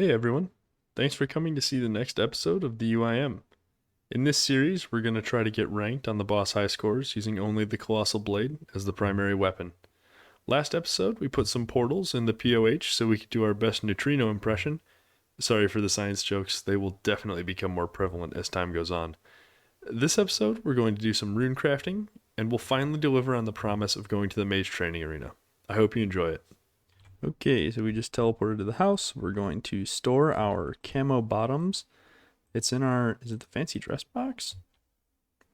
Hey everyone, thanks for coming to see the next episode of the UIM. In this series, we're going to try to get ranked on the boss high scores using only the Colossal Blade as the primary weapon. Last episode, we put some portals in the POH so we could do our best neutrino impression. Sorry for the science jokes, they will definitely become more prevalent as time goes on. This episode, we're going to do some runecrafting, and we'll finally deliver on the promise of going to the mage training arena. I hope you enjoy it. Okay, so we just teleported to the house. We're going to store our camo bottoms. It's in our, is it the fancy dress box?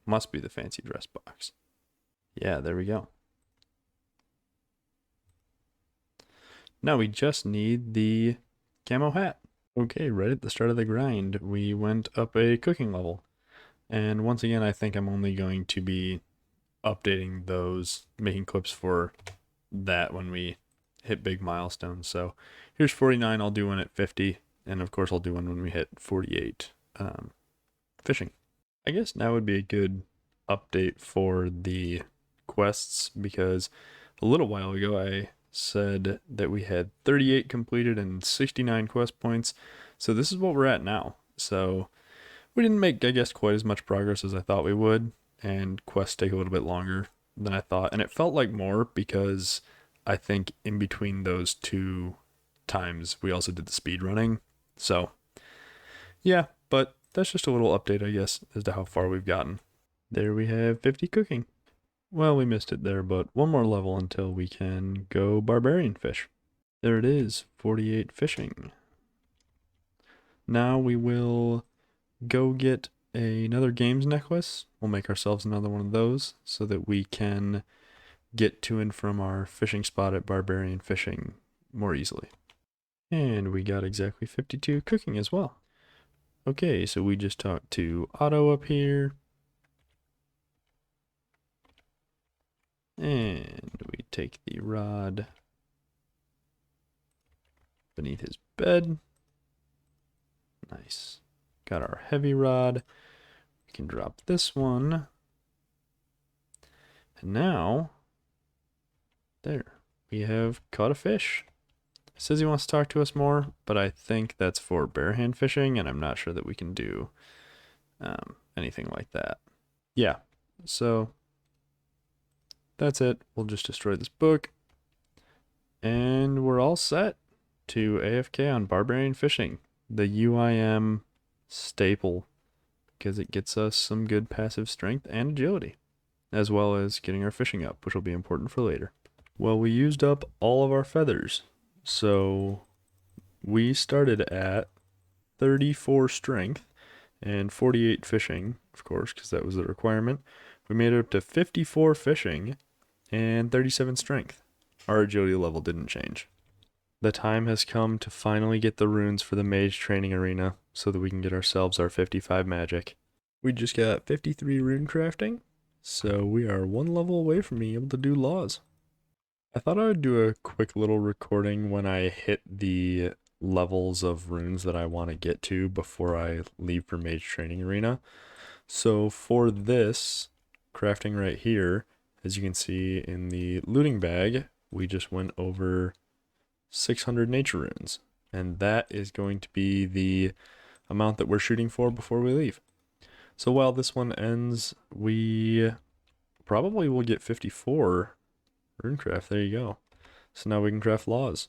Must be the fancy dress box. Yeah, there we go. Now we just need the camo hat. Okay, right at the start of the grind, we went up a cooking level. And once again, I think I'm only going to be updating those, making clips for that when we hit big milestones. So here's 49, I'll do one at 50, and of course I'll do one when we hit 48 fishing. I guess now would be a good update for the quests, because a little while ago I said that we had 38 completed and 69 quest points, so this is what we're at now. So we didn't make, I guess, quite as much progress as I thought we would, and quests take a little bit longer than I thought, and it felt like more because I think in between those two times we also did the speed running. So yeah, but that's just a little update, I guess, as to how far we've gotten. There we have 50 cooking. Well, we missed it there, but one more level until we can go barbarian fish. There it is, 48 fishing. Now we will go get another games necklace. We'll make ourselves another one of those so that we can get to and from our fishing spot at barbarian fishing more easily. And we got exactly 52 cooking as well. Okay, so we just talked to Otto up here. And we take the rod beneath his bed. Nice. Got our heavy rod. We can drop this one. And now, there, we have caught a fish. Says he wants to talk to us more, but I think that's for barehand fishing, and I'm not sure that we can do anything like that. Yeah, so that's it. We'll just destroy this book, and we're all set to AFK on barbarian fishing, the UIM staple, because it gets us some good passive strength and agility, as well as getting our fishing up, which will be important for later. Well, we used up all of our feathers. So we started at 34 strength and 48 fishing, of course, because that was the requirement. We made it up to 54 fishing and 37 strength. Our agility level didn't change. The time has come to finally get the runes for the mage training arena so that we can get ourselves our 55 magic. We just got 53 rune crafting, so we are one level away from being able to do laws. I thought I would do a quick little recording when I hit the levels of runes that I want to get to before I leave for Mage Training Arena. So for this crafting right here, as you can see in the looting bag, we just went over 600 nature runes. And that is going to be the amount that we're shooting for before we leave. So while this one ends, we probably will get 54 runecraft. There you go. So now we can craft laws.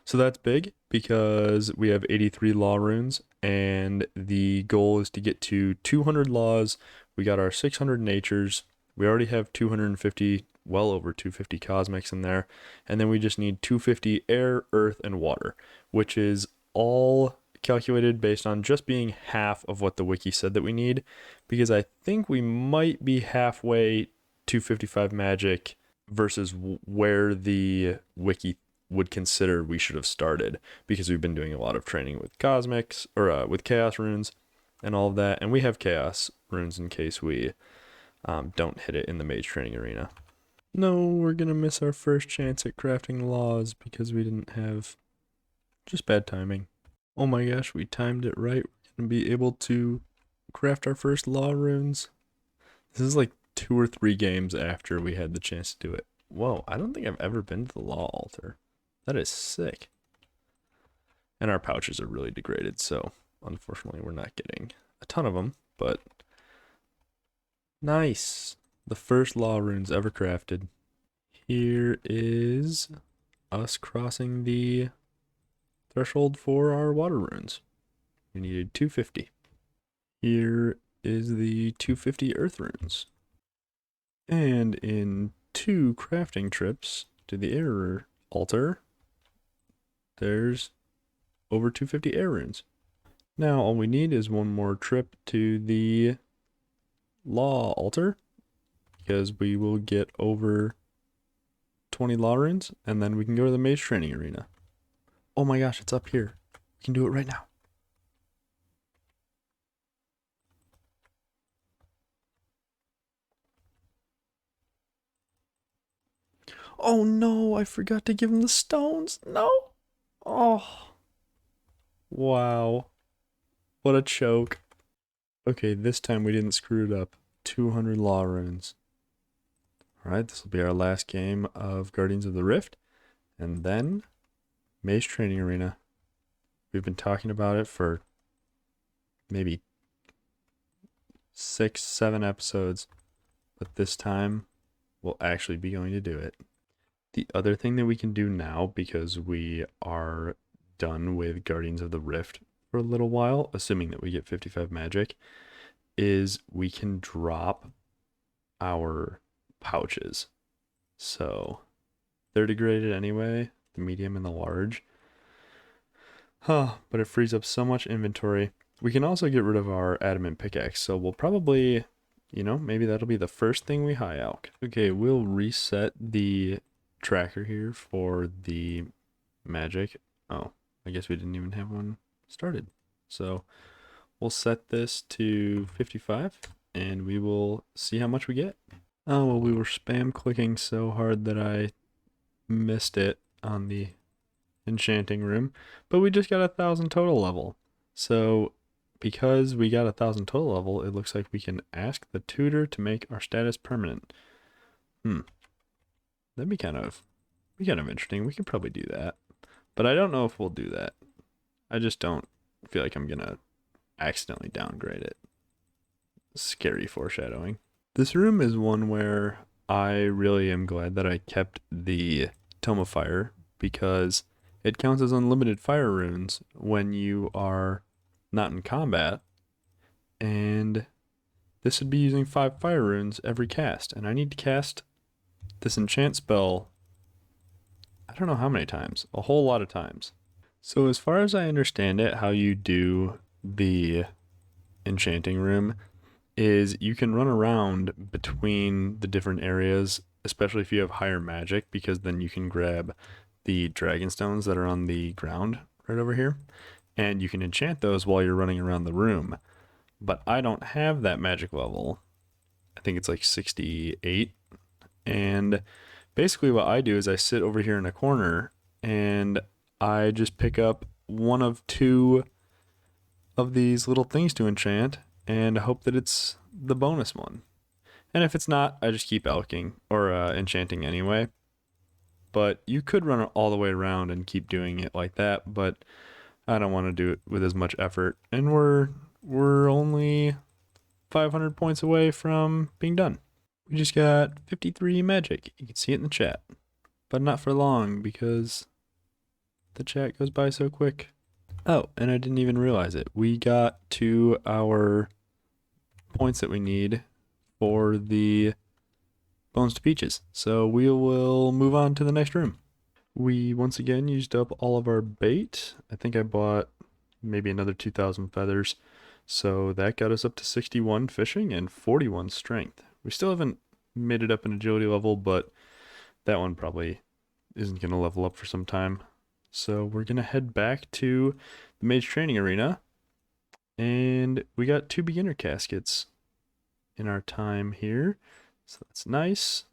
So that's big because we have 83 law runes, and the goal is to get to 200 laws. We got our 600 natures. We already have 250, well over 250 cosmics in there, and then we just need 250 air, earth, and water, which is all calculated based on just being half of what the wiki said that we need, because I think we might be halfway to 55 magic versus where the wiki would consider we should have started, because we've been doing a lot of training with cosmics, or with chaos runes and all of that, and we have chaos runes in case we don't hit it in the mage training arena. No, we're gonna miss our first chance at crafting laws because we didn't have, just bad timing. Oh my gosh, we timed it right. We're gonna be able to craft our first law runes. This is like 2 or 3 games after we had the chance to do it. Whoa, I don't think I've ever been to the law altar. That is sick. And our pouches are really degraded, so unfortunately we're not getting a ton of them, but nice. The first law runes ever crafted. Here is us crossing the threshold for our water runes. We needed 250. Here is the 250 earth runes. And in 2 crafting trips to the air altar, there's over 250 air runes. Now all we need is one more trip to the law altar, because we will get over 20 law runes, and then we can go to the mage training arena. Oh my gosh, it's up here. We can do it right now. Oh no, I forgot to give him the stones. No. Oh. Wow. What a choke. Okay, this time we didn't screw it up. 200 law runes. Alright, this will be our last game of Guardians of the Rift. And then, Mage Training Arena. We've been talking about it for maybe 6, 7 episodes. But this time, we'll actually be going to do it. The other thing that we can do now, because we are done with Guardians of the Rift for a little while, assuming that we get 55 magic, is we can drop our pouches. So they're degraded anyway, the medium and the large. But it frees up so much inventory. We can also get rid of our adamant pickaxe, so we'll probably, maybe that'll be the first thing we high out. Okay, we'll reset the tracker here for the magic. Oh, I guess we didn't even have one started. So we'll set this to 55 and we will see how much we get. Oh, well, we were spam clicking so hard that I missed it on the enchanting room, but we just got 1,000 total level. So because we got 1,000 total level, it looks like we can ask the tutor to make our status permanent. That'd be kind of interesting. We could probably do that, but I don't know if we'll do that. I just don't feel like I'm gonna accidentally downgrade it. Scary foreshadowing. This room is one where I really am glad that I kept the Tome of Fire, because it counts as unlimited fire runes when you are not in combat, and this would be using 5 fire runes every cast, and I need to cast this enchant spell, I don't know how many times, a whole lot of times. So as far as I understand it, how you do the enchanting room is you can run around between the different areas, especially if you have higher magic, because then you can grab the dragon stones that are on the ground right over here, and you can enchant those while you're running around the room. But I don't have that magic level. I think it's like 68. And basically what I do is I sit over here in a corner and I just pick up one of 2 of these little things to enchant and hope that it's the bonus one. And if it's not, I just keep alching or enchanting anyway. But you could run it all the way around and keep doing it like that, but I don't want to do it with as much effort. And we're only 500 points away from being done. We just got 53 magic. You can see it in the chat. But not for long, because the chat goes by so quick. Oh, and I didn't even realize it. We got to our points that we need for the Bones to Peaches. So we will move on to the next room. We once again used up all of our bait. I think I bought maybe another 2,000 feathers. So that got us up to 61 fishing and 41 strength. We still haven't made it up in agility level, but that one probably isn't going to level up for some time. So we're going to head back to the Mage Training Arena. And we got 2 beginner caskets in our time here. So that's nice.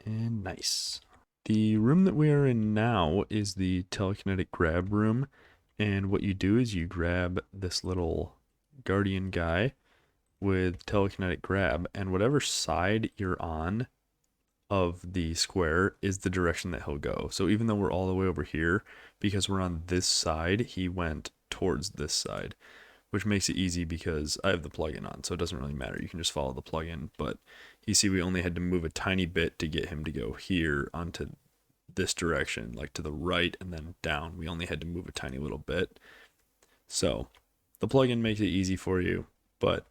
And nice. The room that we are in now is the telekinetic grab room. And what you do is you grab this little guardian guy with telekinetic grab, and whatever side you're on of the square is the direction that he'll go. So even though we're all the way over here, because we're on this side, he went towards this side, which makes it easy because I have the plugin on, so it doesn't really matter. You can just follow the plugin, but you see we only had to move a tiny bit to get him to go here onto this direction, like to the right and then down. We only had to move a tiny little bit. So the plugin makes it easy for you, but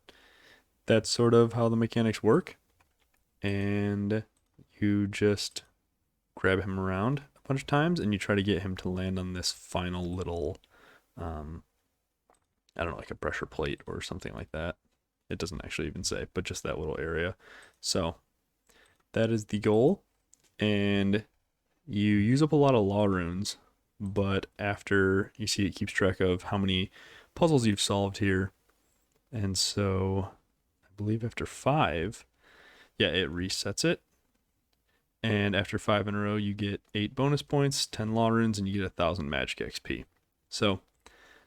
that's sort of how the mechanics work. And you just grab him around a bunch of times and you try to get him to land on this final little, I don't know, like a pressure plate or something like that. It doesn't actually even say, but just that little area. So that is the goal. And you use up a lot of law runes, but after you see it keeps track of how many puzzles you've solved here. And so I believe after 5, yeah, it resets it. And after 5 in a row, you get 8 bonus points, 10 law runes, and you get 1,000 magic XP. So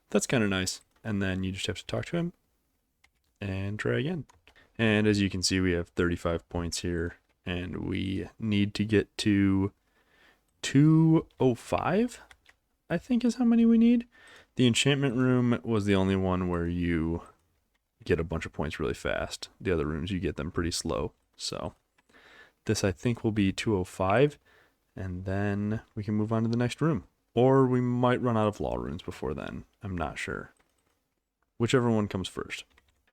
that's kind of nice. And then you just have to talk to him and try again. And as you can see, we have 35 points here, and we need to get to 205, I think is how many we need. The enchantment room was the only one where you get a bunch of points really fast. The other rooms, you get them pretty slow. So this, I think, will be 205, and then we can move on to the next room. Or we might run out of law runes before then. I'm not sure. Whichever one comes first.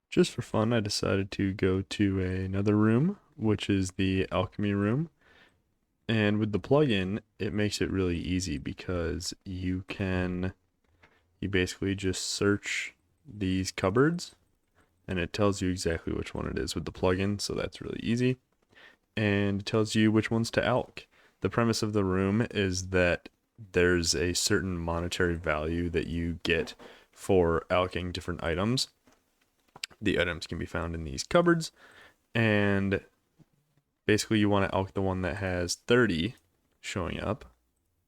Just for fun, I decided to go to another room, which is the alchemy room. And with the plugin, it makes it really easy because you basically just search these cupboards and it tells you exactly which one it is with the plugin, so that's really easy. And it tells you which ones to alch. The premise of the room is that there's a certain monetary value that you get for alching different items. The items can be found in these cupboards, and basically you want to alch the one that has 30 showing up,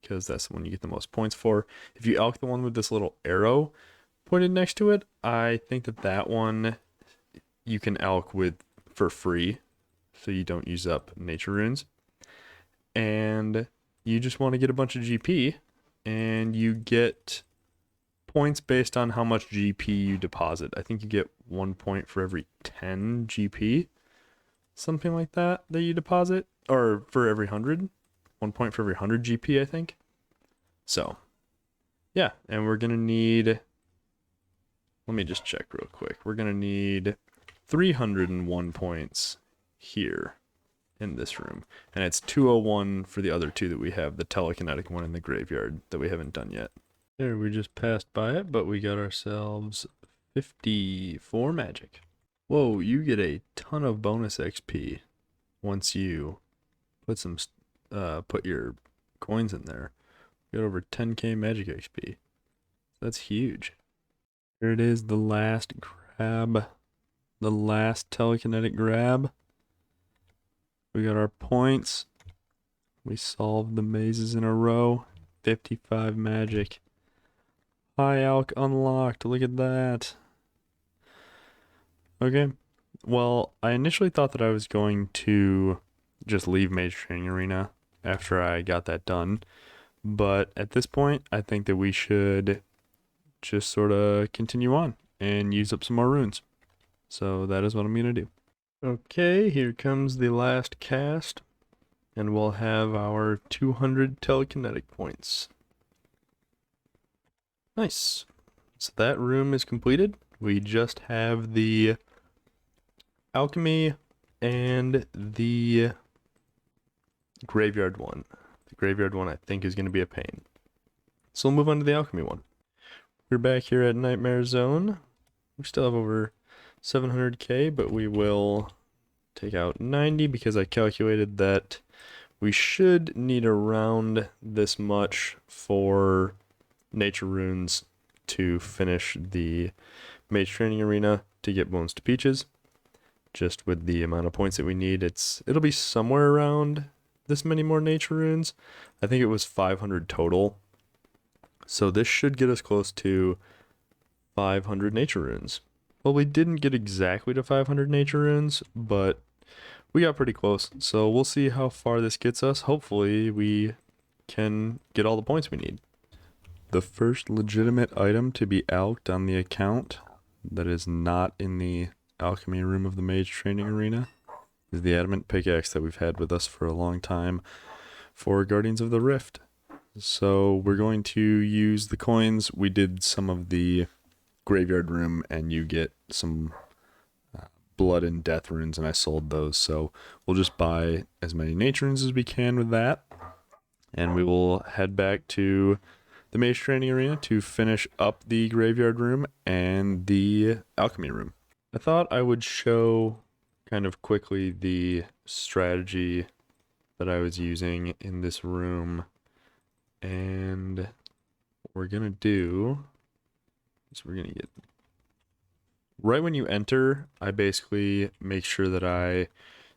because that's the one you get the most points for. If you alch the one with this little arrow pointed next to it, I think that one you can alch with for free, so you don't use up nature runes. And you just want to get a bunch of GP, and you get points based on how much GP you deposit. I think you get 1 point for every 10 GP, something like that you deposit, or for every 100. 1 point for every 100 GP, I think. So yeah, and we're gonna need, let me just check real quick. We're gonna need 301 points here in this room, and it's 201 for the other two that we have, the telekinetic one in the graveyard that we haven't done yet. There, we just passed by it, but we got ourselves 54 magic. Whoa, you get a ton of bonus XP once you put your coins in there. You got over 10k magic XP. That's huge. Here it is, the last grab, the last telekinetic grab. We got our points. We solved the mazes in a row. 55 magic. High alch unlocked. Look at that. Okay. Well, I initially thought that I was going to just leave Mage Training Arena after I got that done. But at this point, I think that we should just sort of continue on and use up some more runes. So that is what I'm going to do. Okay, here comes the last cast. And we'll have our 200 telekinetic points. Nice. So that room is completed. We just have the alchemy and the graveyard one. The graveyard one I think is going to be a pain. So we'll move on to the alchemy one. We're back here at Nightmare Zone. We still have over 700k, but we will take out 90 because I calculated that we should need around this much for nature runes to finish the Mage Training Arena to get Bones to Peaches. Just with the amount of points that we need, it'll be somewhere around this many more nature runes. I think it was 500 total. So this should get us close to 500 nature runes. Well, we didn't get exactly to 500 nature runes, but we got pretty close. So we'll see how far this gets us. Hopefully we can get all the points we need. The first legitimate item to be alked on the account that is not in the alchemy room of the mage training arena is the adamant pickaxe that we've had with us for a long time for Guardians of the Rift. So we're going to use the coins. We did some of the graveyard room and you get some blood and death runes, and I sold those. So we'll just buy as many nature runes as we can with that. And we will head back to the mage training arena to finish up the graveyard room and the alchemy room. I thought I would show kind of quickly the strategy that I was using in this room. And what we're going to do is we're going to get... Right when you enter, I basically make sure that I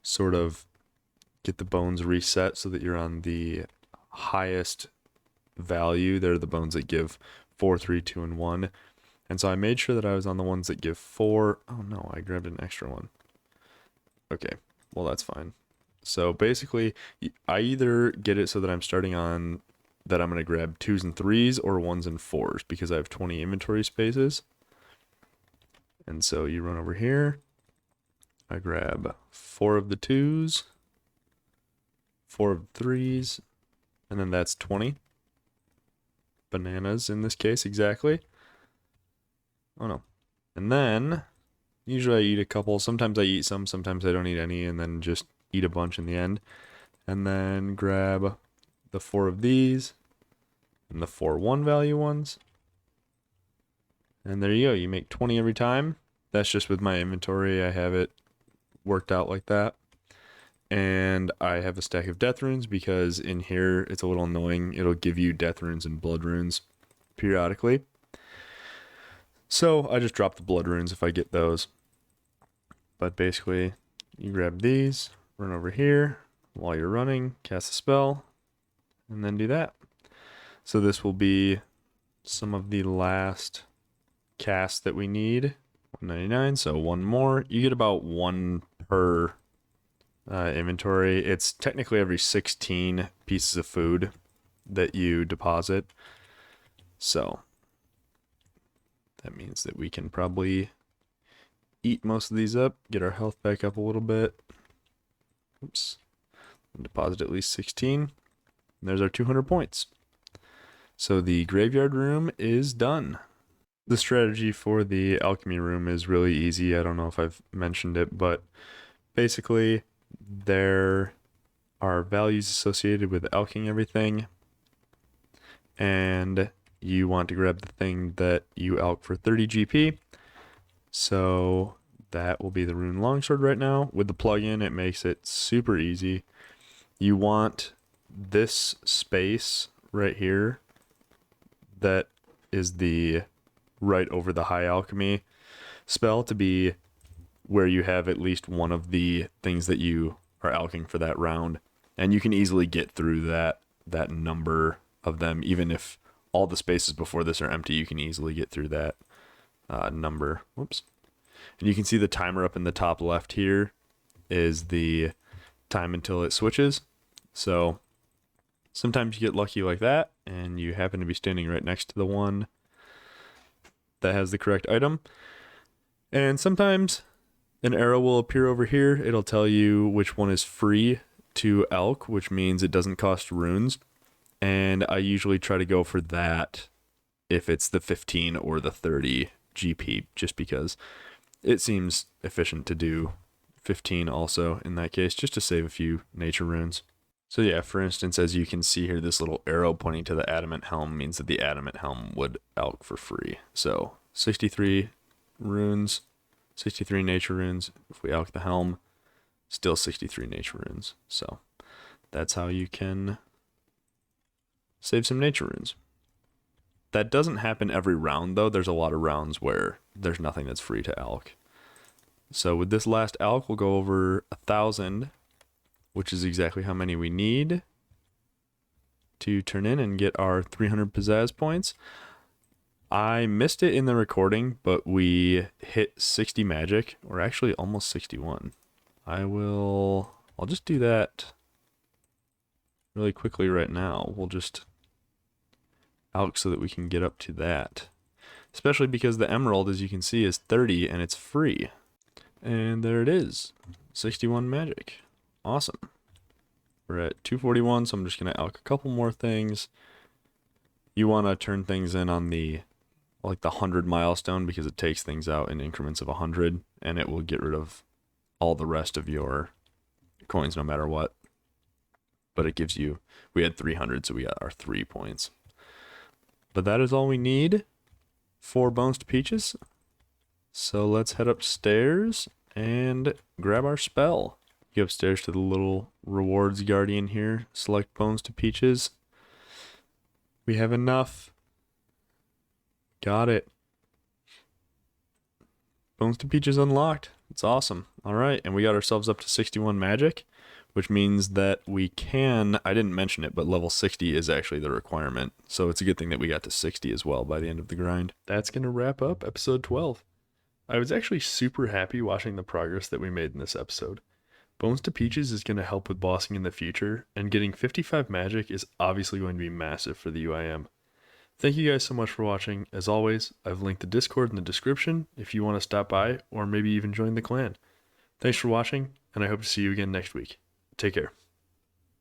sort of get the bones reset so that you're on the highest value. They're the bones that give 4, 3, 2, and 1. And so I made sure that I was on the ones that give 4. Oh no, I grabbed an extra one. Okay, well that's fine. So basically, I either get it so that I'm starting on that I'm going to grab 2s and 3s or 1s and 4s because I have 20 inventory spaces. And so you run over here. I grab 4 of the 2s, 4 of the 3s, and then that's 20. Bananas in this case, exactly. Oh no. And then, usually I eat a couple. Sometimes I eat some, sometimes I don't eat any, and then just eat a bunch in the end. And then grab the 4 of these, and the 4 1 value ones. And there you go, you make 20 every time. That's just with my inventory, I have it worked out like that. And I have a stack of death runes because in here it's a little annoying. It'll give you death runes and blood runes periodically. So I just drop the blood runes if I get those. But basically, you grab these, run over here while you're running, cast a spell, and then do that. So this will be some of the last casts that we need. 199, so 1 more. You get about 1 per inventory. It's technically every 16 pieces of food that you deposit. So that means that we can probably eat most of these up, get our health back up a little bit. Oops. And deposit at least 16. And there's our 200 points. So the graveyard room is done. The strategy for the alchemy room is really easy. I don't know if I've mentioned it, but basically there are values associated with alching everything, and you want to grab the thing that you alch for 30 GP. So that will be the rune longsword right now. With the plugin, it makes it super easy. You want this space right here that is the right over the high alchemy spell to be where you have at least one of the things that you are alching for that round, and you can easily get through that number of them. Even if all the spaces before this are empty, you can easily get through that number. Whoops. And you can see the timer up in the top left here is the time until it switches. So sometimes you get lucky like that and you happen to be standing right next to the one that has the correct item. And sometimes an arrow will appear over here. It'll tell you which one is free to alch, which means it doesn't cost runes. And I usually try to go for that if it's the 15 or the 30 GP, just because it seems efficient to do 15 also in that case, just to save a few nature runes. So yeah, for instance, as you can see here, this little arrow pointing to the adamant helm means that the adamant helm would alch for free. So 63 runes, 63 nature runes. If we alch the helm, still 63 nature runes. So that's how you can save some nature runes. That doesn't happen every round though. There's a lot of rounds where there's nothing that's free to alch. So with this last alch, we'll go over 1,000, which is exactly how many we need to turn in and get our 300 pizzazz points. I missed it in the recording, but we hit 60 magic, or actually almost 61. I'll just do that really quickly right now. We'll just out so that we can get up to that. Especially because the emerald, as you can see, is 30 and it's free. And there it is. 61 magic. Awesome. We're at 241, so I'm just going to alch a couple more things. You want to turn things in on the 100 milestone because it takes things out in increments of 100 and it will get rid of all the rest of your coins no matter what. But it gives you, we had 300, so we got our 3 points. But that is all we need for Bones to Peaches. So let's head upstairs and grab our spell. Go upstairs to the little rewards guardian here. Select Bones to Peaches. We have enough. Got it. Bones to Peaches unlocked. It's awesome. All right, and we got ourselves up to 61 magic, which means that we can, I didn't mention it, but level 60 is actually the requirement. So it's a good thing that we got to 60 as well by the end of the grind. That's going to wrap up episode 12. I was actually super happy watching the progress that we made in this episode. Bones to Peaches is going to help with bossing in the future, and getting 55 magic is obviously going to be massive for the UIM. Thank you guys so much for watching. As always, I've linked the Discord in the description if you want to stop by or maybe even join the clan. Thanks for watching, and I hope to see you again next week. Take care.